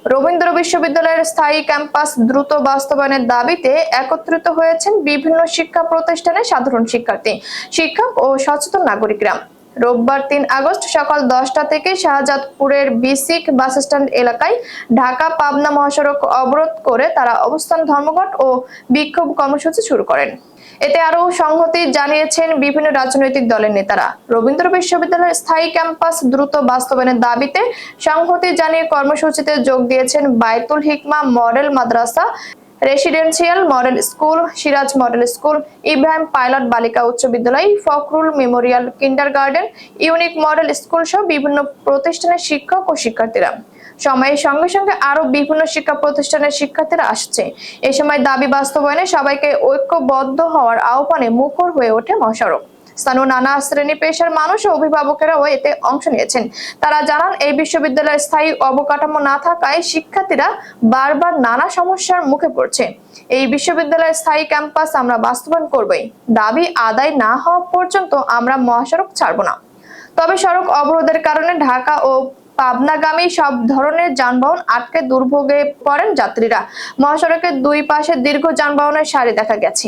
রবীন্দ্র বিশ্ববিদ্যালয়ের স্থায়ী ক্যাম্পাস দ্রুত বাস্তবায়নের দাবিতে একত্রিত হয়েছেন বিভিন্ন শিক্ষা প্রতিষ্ঠানের সাধারণ শিক্ষার্থী, শিক্ষক ও সচেতন নাগরিকরা। রোববার ৩ আগস্ট সকাল ১০টা থেকে শাহজাদপুরের বিসিক বাসস্ট্যান্ড এলাকায় ঢাকা পাবনা মহাসড়ক অবরোধ করে তারা অবস্থান ধর্মঘট ও বিক্ষোভ কর্মসূচি শুরু করেন। এতে আরও সংহতি জানিয়েছেন বিভিন্ন রাজনৈতিক দলের নেতারা। রবীন্দ্র বিশ্ববিদ্যালয়ের স্থায়ী ক্যাম্পাস দ্রুত বাস্তবায়নের দাবিতে সংহতি জানিয়ে কর্মসূচিতে যোগ দিয়েছেন Baitul Hikma model madrasa, residential model school, Siraj model school, Ibrahim pilot Balika Uchcha Vidyalaya, Fakhrul memorial kindergarten, unique model school সহ বিভিন্ন প্রতিষ্ঠানের শিক্ষক ও শিক্ষার্থীরা। সময়ের সঙ্গে সঙ্গে আরো বিভিন্ন শিক্ষা প্রতিষ্ঠানের শিক্ষার্থীরা আসছে। এ সময় দাবি বাস্তবায়নে সবাইকে ঐক্যবদ্ধ হওয়ার আহ্বানে মুখর হয়ে ওঠে মহাসড়ক। স্থানীয় নানা শ্রেণী পেশার মানুষ ও অভিভাবকেরাও এতে অংশ নিয়েছেন। তারা জানান, এই বিশ্ববিদ্যালয়ের স্থায়ী অবকাঠামো না থাকায় শিক্ষার্থীরা বারবার নানা সমস্যার মুখে পড়ছে। এই বিশ্ববিদ্যালয়ের স্থায়ী ক্যাম্পাস আমরা বাস্তবায়ন করবই। দাবি আদায় না হওয়া পর্যন্ত আমরা মহাসড়ক ছাড়ব না। তবে সড়ক অবরোধের কারণে ঢাকা ও পাবনাগামী সব ধরনের যানবাহন আটকে দুর্ভোগে পড়েন যাত্রীরা। মহাসড়কের দুই পাশে দীর্ঘ যানবাহনের সারি দেখা গেছে।